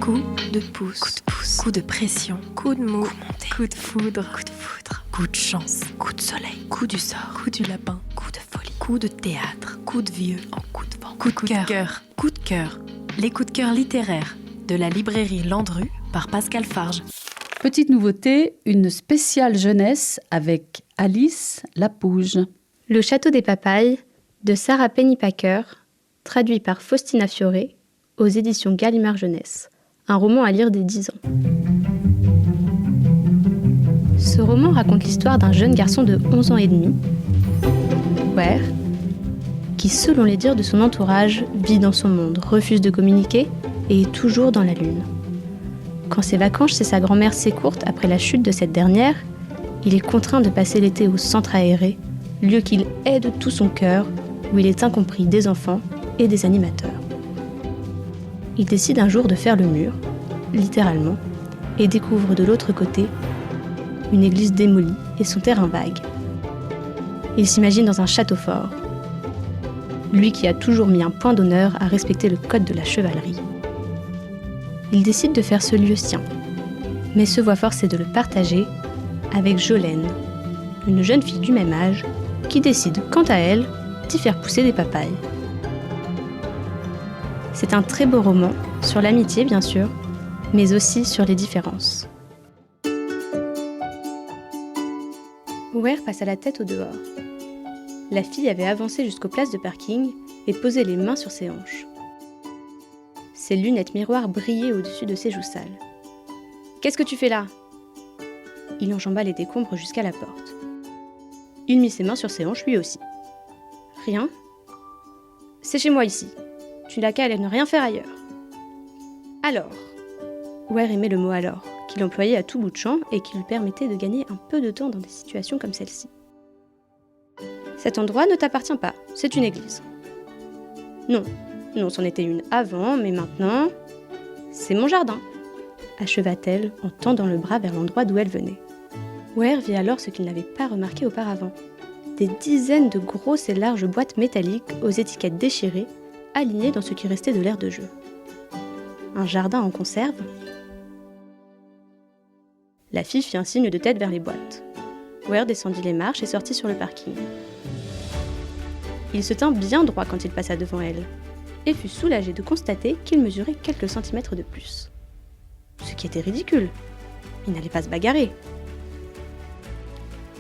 Coup de pouce. Coup de pouce. Coup de pression. Coup de mou. Coup monté. Coup de foudre. Coup de foudre. Coup de chance. Coup de soleil. Coup du sort. Coup du lapin. Coup de folie. Coup de théâtre. Coup de vieux. En coup de vent. Coup de cœur. Coup de cœur. Les coups de cœur littéraires de la librairie Landru par Pascal Farge. Petite nouveauté, une spéciale jeunesse avec Alice Lapouge. Le château des papayes de Sarah Pennypacker, traduit par Faustina Fioré aux éditions Gallimard Jeunesse. Un roman à lire dès 10 ans. Ce roman raconte l'histoire d'un jeune garçon de 11 ans et demi, Ware, qui, selon les dires de son entourage, vit dans son monde, refuse de communiquer et est toujours dans la lune. Quand ses vacances chez sa grand-mère s'écourtent après la chute de cette dernière, il est contraint de passer l'été au centre aéré, lieu qu'il hait de tout son cœur, où il est incompris des enfants et des animateurs. Il décide un jour de faire le mur, littéralement, et découvre de l'autre côté une église démolie et son terrain vague. Il s'imagine dans un château fort, lui qui a toujours mis un point d'honneur à respecter le code de la chevalerie. Il décide de faire ce lieu sien, mais se voit forcé de le partager avec Jolène, une jeune fille du même âge, qui décide, quant à elle, d'y faire pousser des papayes. C'est un très beau roman, sur l'amitié bien sûr, mais aussi sur les différences. Ware passe à la tête au dehors. La fille avait avancé jusqu'aux places de parking et posé les mains sur ses hanches. Ses lunettes miroirs brillaient au-dessus de ses joues sales. « Qu'est-ce que tu fais là ?» Il enjamba les décombres jusqu'à la porte. Il mit ses mains sur ses hanches lui aussi. « Rien ? C'est chez moi ici. Tu n'as qu'à aller ne rien faire ailleurs. »« Alors ?» Ware aimait le mot « alors », qu'il employait à tout bout de champ et qui lui permettait de gagner un peu de temps dans des situations comme celle-ci. « Cet endroit ne t'appartient pas, c'est une église. »« Non, c'en était une avant, mais maintenant, c'est mon jardin, » acheva-t-elle en tendant le bras vers l'endroit d'où elle venait. Ware vit alors ce qu'il n'avait pas remarqué auparavant. Des dizaines de grosses et larges boîtes métalliques aux étiquettes déchirées, alignées dans ce qui restait de l'aire de jeu. Un jardin en conserve ? La fille fit un signe de tête vers les boîtes. Ware descendit les marches et sortit sur le parking. Il se tint bien droit quand il passa devant elle, et fut soulagé de constater qu'il mesurait quelques centimètres de plus. Ce qui était ridicule. Il n'allait pas se bagarrer.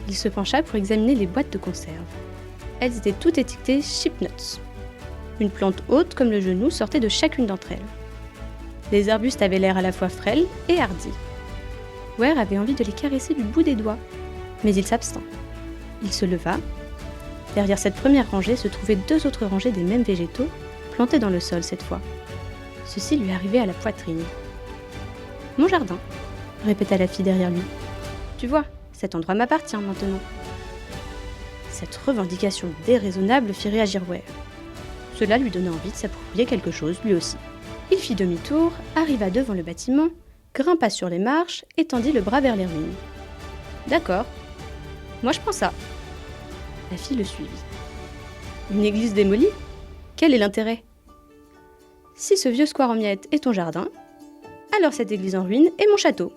Il se pencha pour examiner les boîtes de conserve. Elles étaient toutes étiquetées Chipnuts. Une plante haute comme le genou sortait de chacune d'entre elles. Les arbustes avaient l'air à la fois frêles et hardis. Ware avait envie de les caresser du bout des doigts, mais il s'abstint. Il se leva. Derrière cette première rangée se trouvaient 2 autres rangées des mêmes végétaux, plantés dans le sol cette fois. Ceci lui arrivait à la poitrine. « Mon jardin », répéta la fille derrière lui. « Tu vois, cet endroit m'appartient maintenant. » Cette revendication déraisonnable fit réagir Ware. Cela lui donna envie de s'approprier quelque chose lui aussi. Il fit demi-tour, arriva devant le bâtiment, grimpa sur les marches et tendit le bras vers les ruines. « D'accord, moi je prends ça. » La fille le suivit. « Une église démolie ? Quel est l'intérêt ? Si ce vieux square en miettes est ton jardin, alors cette église en ruine est mon château. »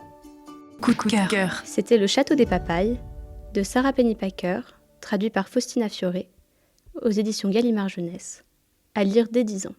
Coup de cœur. C'était Le château des papayes de Sarah Pennypacker, traduit par Faustina Fioré aux éditions Gallimard Jeunesse. À lire dès 10 ans.